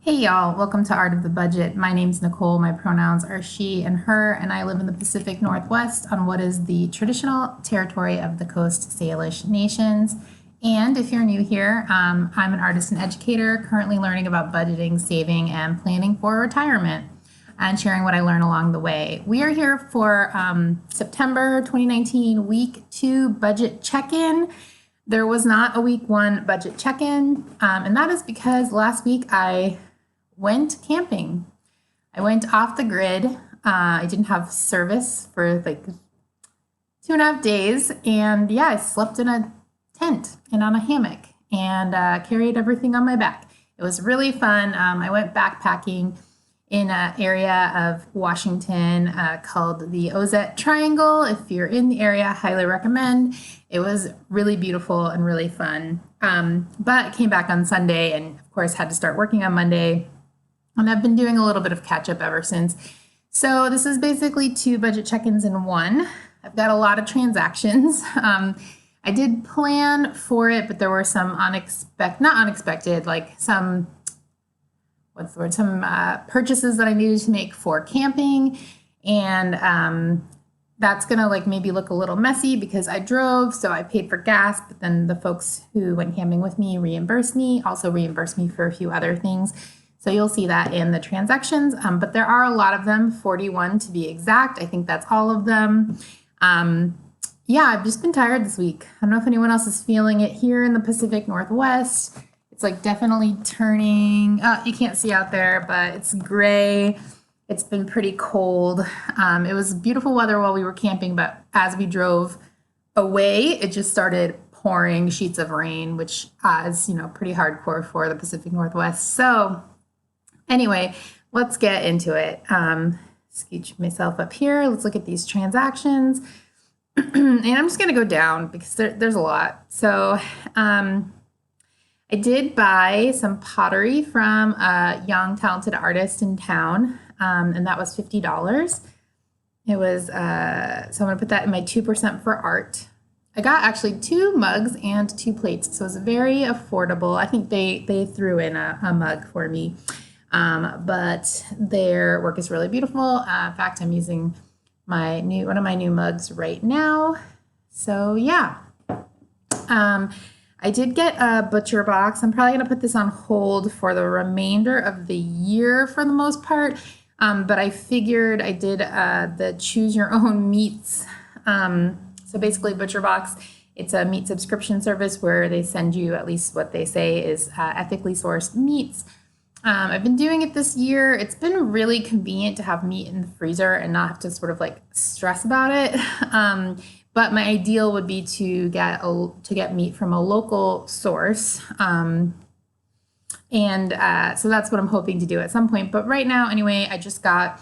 Hey y'all, welcome to Art of the Budget. My name's Nicole, my pronouns are she and her, and I live in the Pacific Northwest on what is the traditional territory of the Coast Salish nations. And if you're new here, I'm an artist and educator currently learning about budgeting, saving, and planning for retirement and sharing what I learn along the way. We are here for September 2019 week 2 budget check-in. There was not a week 1 budget check-in, and that is because last week I went camping. I went off the grid. I didn't have service for like 2.5 days. And yeah, I slept in a tent and on a hammock and carried everything on my back. It was really fun. I went backpacking in an area of Washington called the Ozette Triangle. If you're in the area, I highly recommend. It was really beautiful and really fun. But I came back on Sunday and of course had to start working on Monday. And I've been doing a little bit of catch up ever since. So this is basically 2 budget check-ins in one. I've got a lot of transactions. I did plan for it, but there were some not unexpected, like some purchases that I needed to make for camping. And that's gonna like maybe look a little messy because I drove, so I paid for gas, but then the folks who went camping with me also reimbursed me for a few other things. So you'll see that in the transactions, but there are a lot of them, 41 to be exact. I think that's all of them. Yeah, I've just been tired this week. I don't know if anyone else is feeling it here in the Pacific Northwest. It's like definitely turning, you can't see out there, but it's gray. It's been pretty cold. It was beautiful weather while we were camping, but as we drove away, it just started pouring sheets of rain, which is, pretty hardcore for the Pacific Northwest. So anyway, let's get into it. Scooch myself up here. Let's look at these transactions. And I'm just going to go down because there's a lot. So I did buy some pottery from a young, talented artist in town, and that was $50. It was, so I'm going to put that in my 2% for art. I got actually 2 mugs and 2 plates, so it was very affordable. I think they threw in a mug for me. But their work is really beautiful. In fact, I'm using one of my new mugs right now. So yeah, I did get a butcher box. I'm probably gonna put this on hold for the remainder of the year for the most part. But I figured I did the choose your own meats. So basically butcher box, it's a meat subscription service where they send you at least what they say is ethically sourced meats. I've been doing it this year. It's been really convenient to have meat in the freezer and not have to sort of like stress about it. But my ideal would be to get meat from a local source. So that's what I'm hoping to do at some point. But right now, anyway, I just got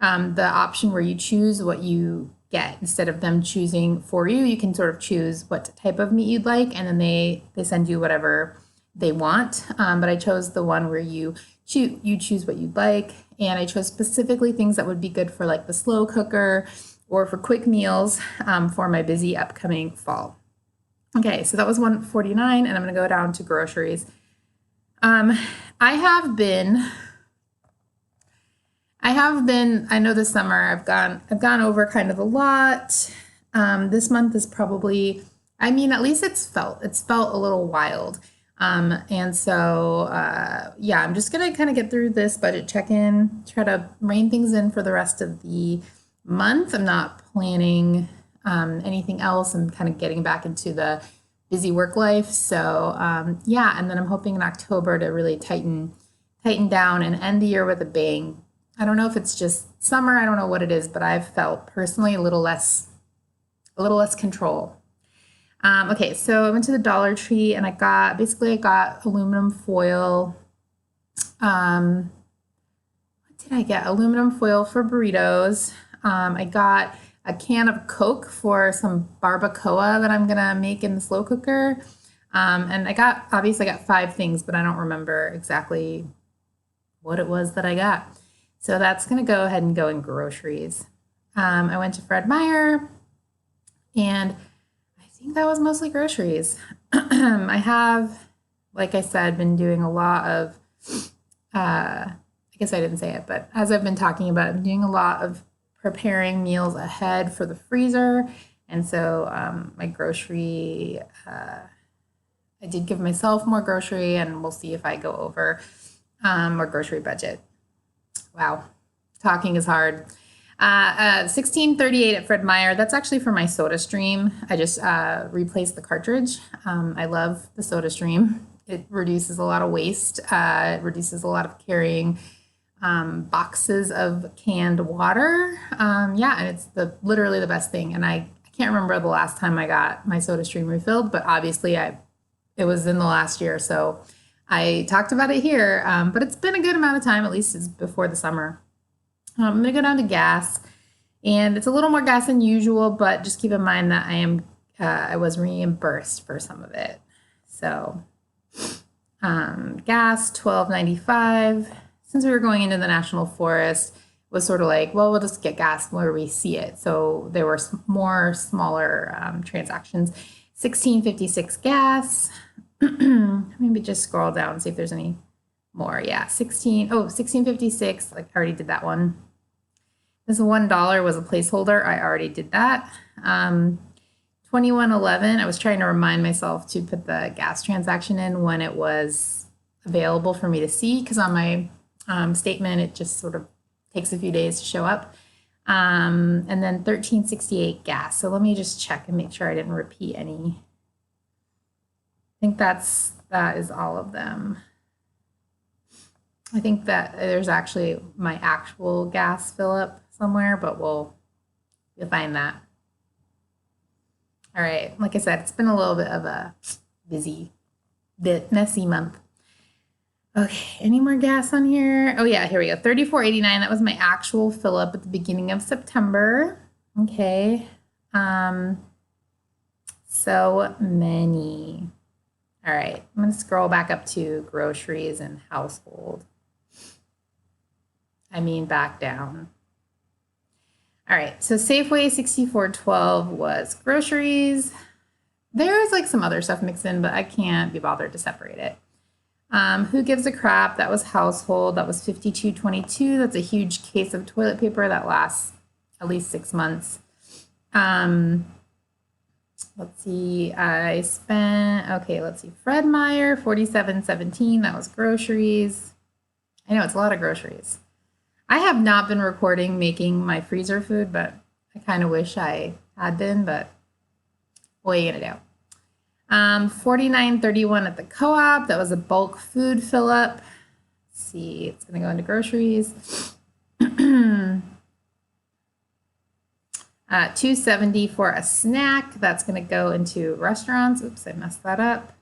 the option where you choose what you get. Instead of them choosing for you, you can sort of choose what type of meat you'd like, and then they send you whatever they want, but I chose the one where you choose what you'd like, and I chose specifically things that would be good for like the slow cooker or for quick meals for my busy upcoming fall. Okay, so that was $149, and I'm going to go down to groceries. I know this summer I've gone over kind of a lot. This month is probably, at least it's felt a little wild. And so, yeah, I'm just going to kind of get through this budget check-in, try to rein things in for the rest of the month. I'm not planning anything else. I'm kind of getting back into the busy work life. So, yeah, and then I'm hoping in October to really tighten down and end the year with a bang. I don't know if it's just summer. I don't know what it is, but I've felt personally a little less control. Okay, so I went to the Dollar Tree and I got aluminum foil. What did I get? Aluminum foil for burritos. I got a can of Coke for some barbacoa that I'm gonna make in the slow cooker. And I got 5 things, but I don't remember exactly what it was that I got. So that's gonna go ahead and go in groceries. I went to Fred and I think that was mostly groceries. I have, like I said, been doing a lot of I guess I didn't say it, but as I've been talking about, I'm doing a lot of preparing meals ahead for the freezer. And so my grocery, I did give myself more grocery, and we'll see if I go over more grocery budget. Wow, talking is hard. 1638 at Fred Meyer. That's actually for my Soda Stream. I just replaced the cartridge. I love the Soda Stream. It reduces a lot of waste. It reduces a lot of carrying boxes of canned water. Yeah, and it's literally the best thing. And I can't remember the last time I got my Soda Stream refilled, but obviously it was in the last year, so I talked about it here. But it's been a good amount of time, at least it's before the summer. I'm going to go down to gas, and it's a little more gas than usual, but just keep in mind that I was reimbursed for some of it. So gas, $12.95. Since we were going into the national forest, was sort of like, well, we'll just get gas where we see it. So there were more smaller transactions. $16.56 gas. Maybe just scroll down and see if there's any more. Yeah, $16.56. Like, I already did that one. This $1 was a placeholder. I already did that. $21.11. I was trying to remind myself to put the gas transaction in when it was available for me to see, because on my statement it just sort of takes a few days to show up. And then $13.68 gas. So let me just check and make sure I didn't repeat any. I think that is all of them. I think that there's actually my actual gas fill up somewhere, but you'll find that. All right, like I said, it's been a little bit of a messy month. Okay, any more gas on here? Oh yeah, here we go. $34.89. That was my actual fill up at the beginning of September. Okay. So many. All right, I'm going to scroll back up to groceries and household. I mean, back down. All right, so Safeway $64.12 was groceries. There's like some other stuff mixed in, but I can't be bothered to separate it. Who gives a crap? That was household. That was $52.22. That's a huge case of toilet paper that lasts at least 6 months. Let's see. Let's see. Fred Meyer, $47.17. That was groceries. I know it's a lot of groceries. I have not been recording making my freezer food, but I kind of wish I had been, but what are you going to do? $49.31 at the co-op. That was a bulk food fill up. Let's see, it's going to go into groceries. $2.70 for a snack. That's going to go into restaurants. Oops, I messed that up.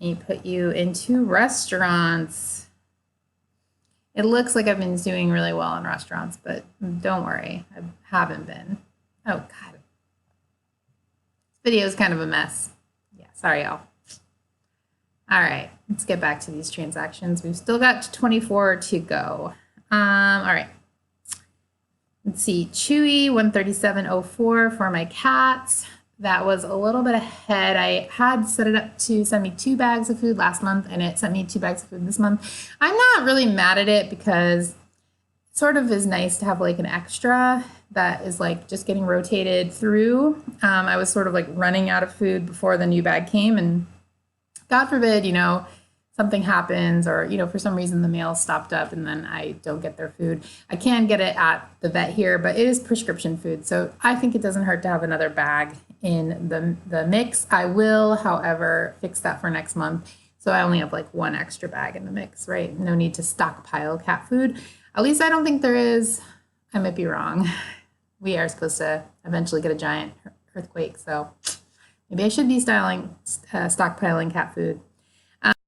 Let me put you into restaurants. It looks like I've been doing really well in restaurants, but don't worry, I haven't been. Oh, God. This video is kind of a mess. Yeah, sorry, y'all. All right, let's get back to these transactions. We've still got 24 to go. All right. Let's see, Chewy, $137.04 for my cats. That was a little bit ahead. I had set it up to send me 2 bags of food last month, and it sent me 2 bags of food this month. I'm not really mad at it because it sort of is nice to have like an extra that is like just getting rotated through. I was sort of like running out of food before the new bag came, and God forbid, something happens or, for some reason the mail stopped up and then I don't get their food. I can get it at the vet here, but it is prescription food. So I think it doesn't hurt to have another bag in the mix. I will, however, fix that for next month. So I only have like 1 extra bag in the mix, right? No need to stockpile cat food. At least I don't think there is. I might be wrong. We are supposed to eventually get a giant earthquake. So maybe I should be stockpiling cat food.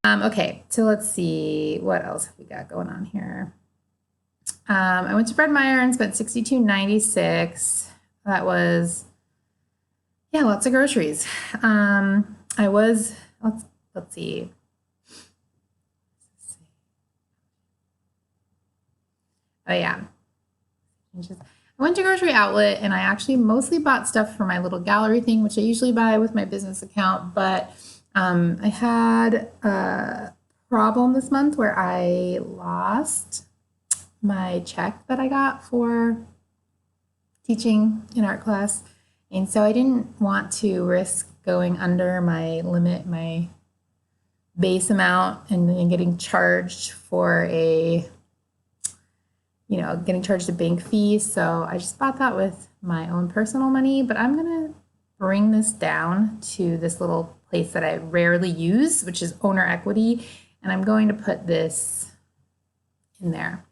Okay, so let's see. What else have we got going on here? I went to Fred Meyer and spent $62.96. That was, lots of groceries. Let's see. Oh, yeah. I went to Grocery Outlet, and I actually mostly bought stuff for my little gallery thing, which I usually buy with my business account, but I had problem this month where I lost my check that I got for teaching in art class. And so I didn't want to risk going under my limit, my base amount, and then getting charged for getting charged a bank fee. So I just bought that with my own personal money, but I'm going to bring this down to this little place that I rarely use, which is owner equity. And I'm going to put this in there.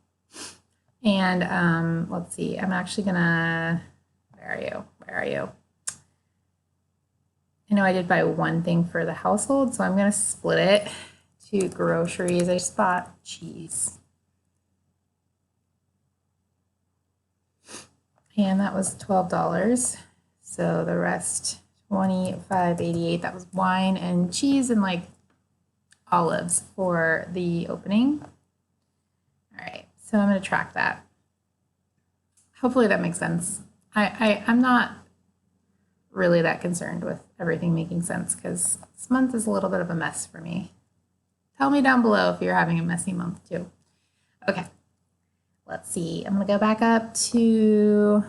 And let's see, I'm actually gonna, where are you? I know I did buy one thing for the household, so I'm gonna split it to groceries. I just bought cheese. And that was $12. So the rest, $25.88. That was wine and cheese and like olives for the opening. All right, so I'm going to track that. Hopefully that makes sense. I'm not really that concerned with everything making sense because this month is a little bit of a mess for me. Tell me down below if you're having a messy month too. Okay, let's see. I'm going to go back up to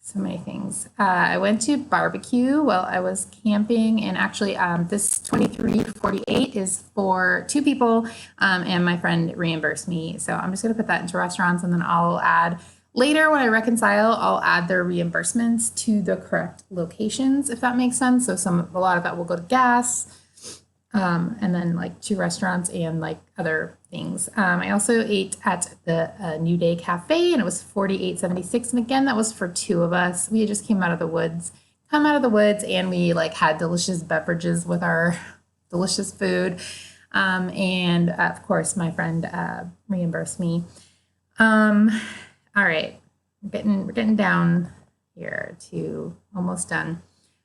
so many things. I went to barbecue while I was camping, and actually this $23.48 is for 2 people, and my friend reimbursed me. So I'm just going to put that into restaurants, and then I'll add later when I reconcile, I'll add their reimbursements to the correct locations, if that makes sense. So a lot of that will go to gas, and then like to restaurants and like other things. I also ate at the New Day Cafe, and it was $48.76. And again, that was for 2 of us. We just come out of the woods, and we like had delicious beverages with our delicious food. And of course, my friend reimbursed me. All right, we're getting down here to almost done.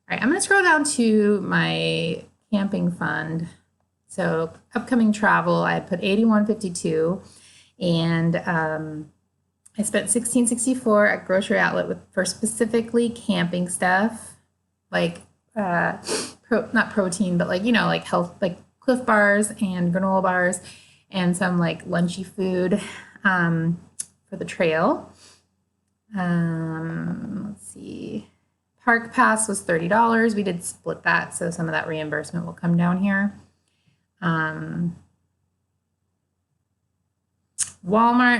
All right, I'm going to scroll down to my camping fund. So upcoming travel, I put $81.52, and I spent $16.64 at grocery outlet for specifically camping stuff, like not protein, but like health, like Cliff Bars and granola bars, and some like lunchy food for the trail. Let's see. Park pass was $30. We did split that, so some of that reimbursement will come down here. Walmart,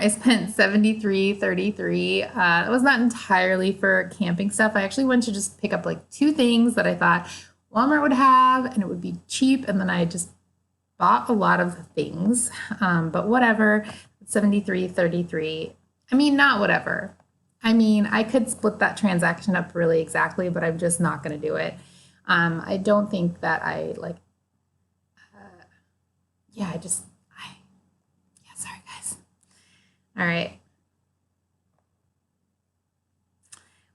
I spent $73.33. That was not entirely for camping stuff. I actually went to just pick up like 2 things that I thought Walmart would have, and it would be cheap. And then I just bought a lot of things, but whatever. $73.33. I mean, not whatever. I mean, I could split that transaction up really exactly, but I'm just not going to do it. I don't think that I like, sorry guys. All right.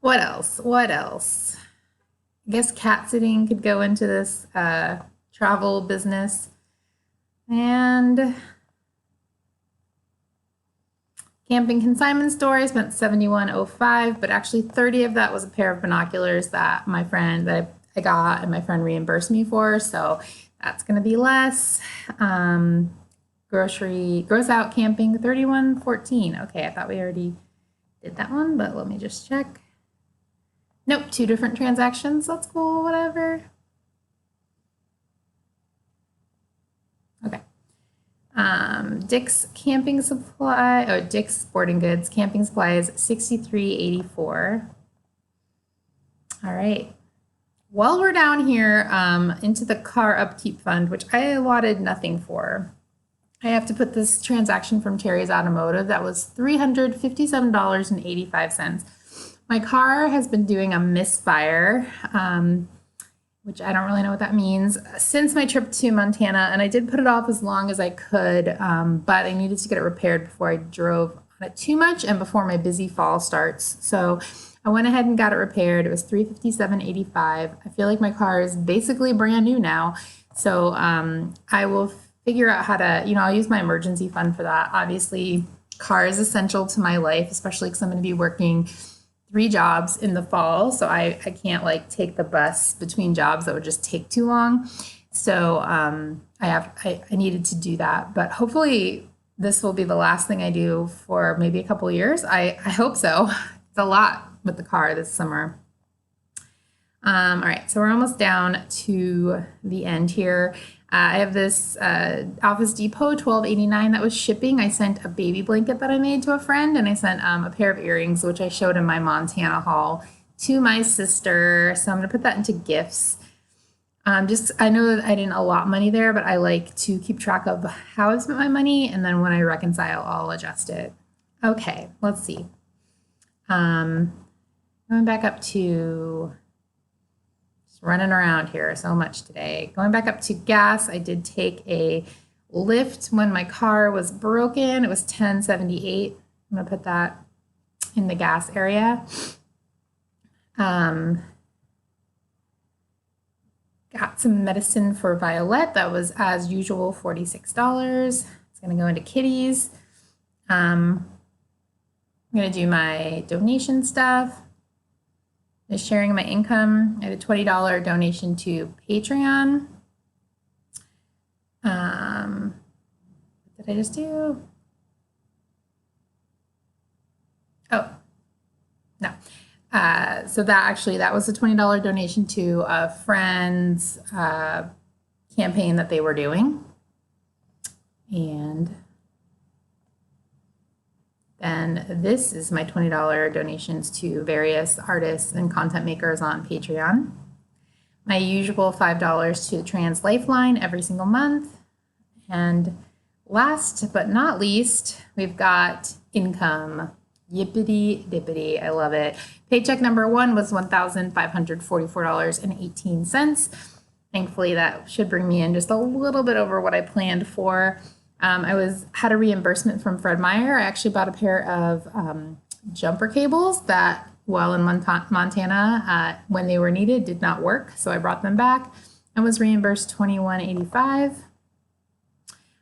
What else? I guess cat sitting could go into this travel business. And camping consignment store, I spent $71.05, but actually 30 of that was a pair of binoculars that I got and my friend reimbursed me for. So that's going to be less. Gross out camping, $31.14. Okay, I thought we already did that one, but let me just check. Nope, 2 different transactions. That's cool, whatever. Okay. Dick's camping supply, or Dick's Sporting Goods camping supplies, $63.84. All right. While we're down here into the car upkeep fund, which I allotted nothing for, I have to put this transaction from Terry's Automotive. That was $357.85. My car has been doing a misfire, which I don't really know what that means, since my trip to Montana. And I did put it off as long as I could, but I needed to get it repaired before I drove on it too much and before my busy fall starts. So I went ahead and got it repaired. It was $357.85. I feel like my car is basically brand new now. So I will figure out how to, I'll use my emergency fund for that. Obviously, car is essential to my life, especially because I'm going to be working 3 jobs in the fall. So I can't like take the bus between jobs. That would just take too long. So I needed to do that, but hopefully this will be the last thing I do for maybe a couple of years. I hope so. It's a lot with the car this summer. All right, so we're almost down to the end here. I have this Office Depot 12.89 that was shipping. I sent a baby blanket that I made to a friend, and I sent a pair of earrings, which I showed in my Montana haul, to my sister. So I'm going to put that into gifts. I know that I didn't allot money there, but I like to keep track of how I've spent my money, and then when I reconcile, I'll adjust it. Okay, let's see. Going back up to... running around here so much today. Going back up to gas, I did take a Lyft when my car was broken. It was $10.78. I'm going to put that in the gas area. Got some medicine for Violet. That was, as usual, $46. It's going to go into kitties. I'm going to do my donation stuff. Is sharing my income. I had a $20 donation to Patreon. What did I just do? Oh, no. So that was a $20 donation to a friend's campaign that they were doing. And then this is my $20 donations to various artists and content makers on Patreon. My usual $5 to the Trans Lifeline every single month. And last but not least, we've got income. Yippity dippity, I love it. Paycheck number one was $1,544.18. Thankfully, that should bring me in just a little bit over what I planned for. I had a reimbursement from f.i.r.e. I actually bought a pair of jumper cables that, while in Montana, when they were needed, did not work. So I brought them back and was reimbursed $21.85.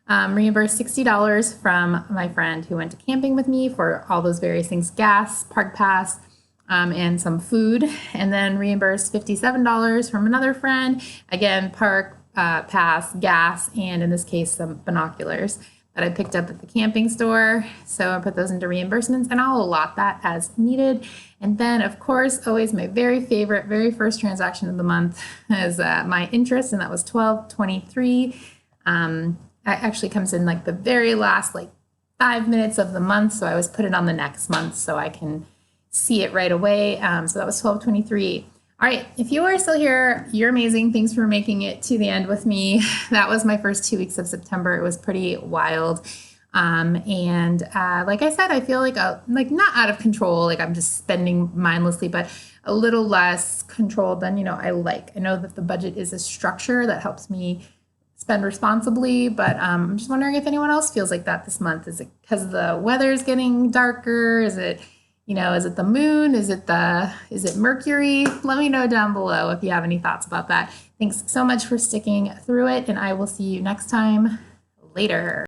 Reimbursed $60 from my friend who went to camping with me for all those various things: gas, park pass, and some food. And then reimbursed $57 from another friend. Again, park pass, gas, and in this case, some binoculars that I picked up at the camping store. So I put those into reimbursements, and I'll allot that as needed. And then, of course, always my very favorite, very first transaction of the month is my interest, and that was $12.23. That actually comes in like the very last 5 minutes of the month, so I always put it on the next month so I can see it right away. So that was $12.23. All right, if you are still here, you're amazing. Thanks for making it to the end with me. That was my first 2 weeks of September. It was pretty wild. And like I said, I feel like not out of control, like I'm just spending mindlessly, but a little less controlled than, I like. I know that the budget is a structure that helps me spend responsibly, but I'm just wondering if anyone else feels like that this month. Is it because the weather's getting darker? Is it the moon? Is it Mercury? Let me know down below if you have any thoughts about that. Thanks so much for sticking through it, and I will see you next time. Later.